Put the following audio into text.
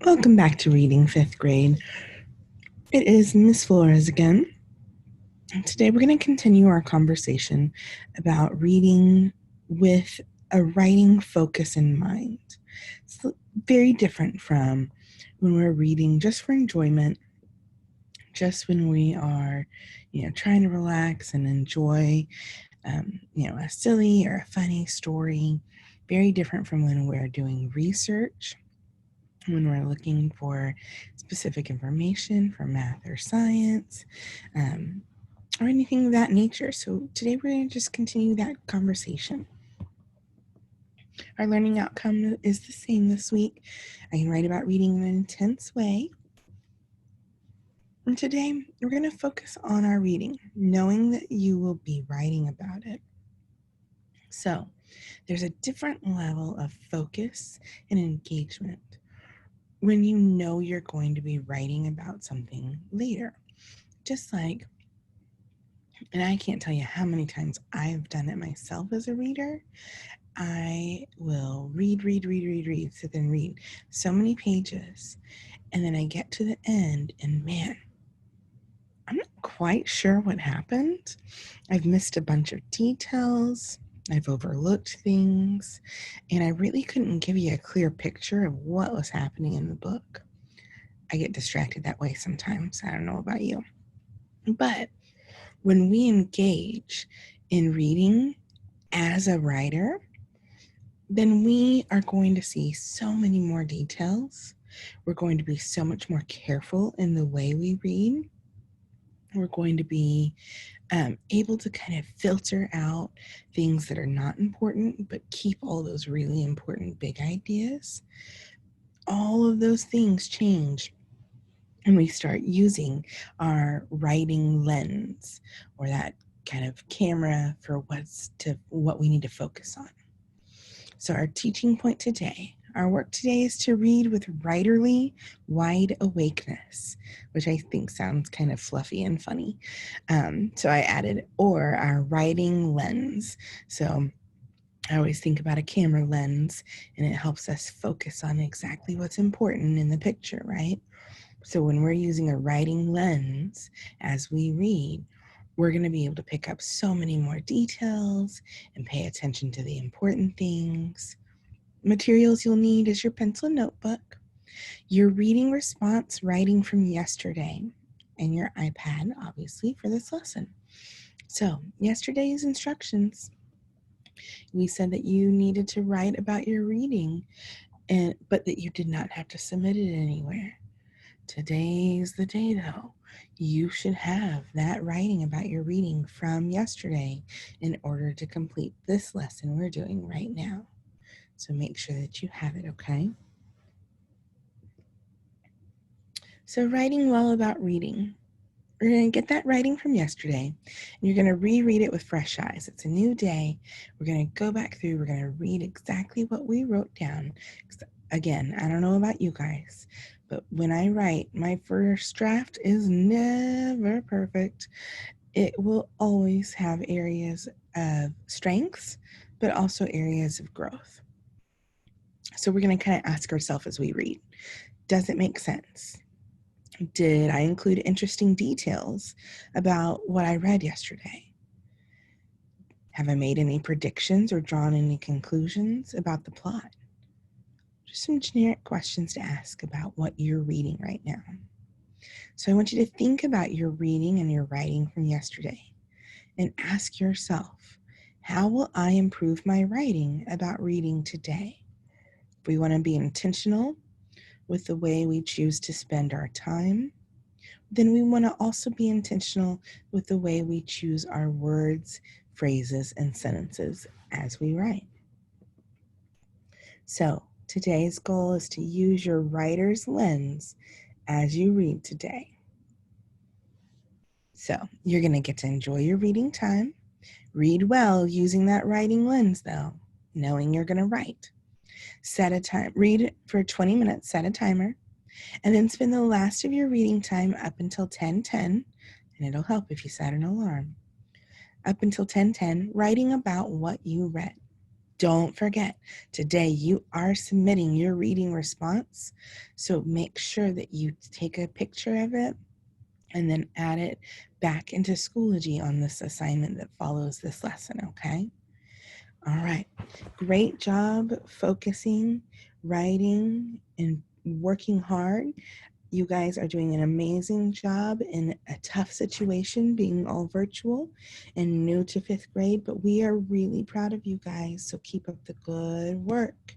Welcome back to Reading 5th grade. It is Miss Flores again. And today we're going to continue our conversation about reading with a writing focus in mind. It's very different from when we're reading just for enjoyment, just when we are, trying to relax and enjoy, a silly or a funny story. Very different from when we're doing research, when we're looking for specific information for math or science, or anything of that nature. So today we're going to just continue that conversation. Our learning outcome is the same this week. I can write about reading in an intense way. And today we're going to focus on our reading, knowing that you will be writing about it. So there's a different level of focus and engagement when you know you're going to be writing about something later. Just like, and I can't tell you how many times I've done it myself as a reader. I will read, sit there and read so many pages. And then I get to the end and man, I'm not quite sure what happened. I've missed a bunch of details. I've overlooked things. And I really couldn't give you a clear picture of what was happening in the book. I get distracted that way sometimes. I don't know about you. But when we engage in reading as a writer, then we are going to see so many more details. We're going to be so much more careful in the way we read. We're going to be able to kind of filter out things that are not important, but keep all those really important big ideas. All of those things change and we start using our writing lens or that kind of camera for what we need to focus on. So our teaching point today, our work today is to read with writerly wide awakeness, which I think sounds kind of fluffy and funny. So I added, or our writing lens. So I always think about a camera lens and it helps us focus on exactly what's important in the picture, right? So when we're using a writing lens as we read, we're going to be able to pick up so many more details and pay attention to the important things. Materials you'll need is your pencil and notebook, your reading response writing from yesterday, and your iPad, obviously, for this lesson. So yesterday's instructions, we said that you needed to write about your reading, but that you did not have to submit it anywhere. Today's the day, though. You should have that writing about your reading from yesterday in order to complete this lesson we're doing right now. So make sure that you have it, okay? So writing well about reading. We're going to get that writing from yesterday, and you're going to reread it with fresh eyes. It's a new day. We're going to go back through. We're going to read exactly what we wrote down. Again, I don't know about you guys, but when I write, my first draft is never perfect. It will always have areas of strengths, but also areas of growth. So we're going to kind of ask ourselves as we read, does it make sense? Did I include interesting details about what I read yesterday? Have I made any predictions or drawn any conclusions about the plot? Just some generic questions to ask about what you're reading right now. So I want you to think about your reading and your writing from yesterday and ask yourself, how will I improve my writing about reading today? We want to be intentional with the way we choose to spend our time. Then we want to also be intentional with the way we choose our words, phrases, and sentences as we write. So today's goal is to use your writer's lens as you read today. So you're going to get to enjoy your reading time. Read well using that writing lens, though, knowing you're going to write. Set a time. Read for 20 minutes, set a timer, and then spend the last of your reading time up until 10:10, and it'll help if you set an alarm. Up until 10:10, writing about what you read. Don't forget, today you are submitting your reading response. So make sure that you take a picture of it and then add it back into Schoology on this assignment that follows this lesson, okay? All right. Great job focusing, writing, and working hard. You guys are doing an amazing job in a tough situation, being all virtual and new to 5th grade, but we are really proud of you guys, so keep up the good work.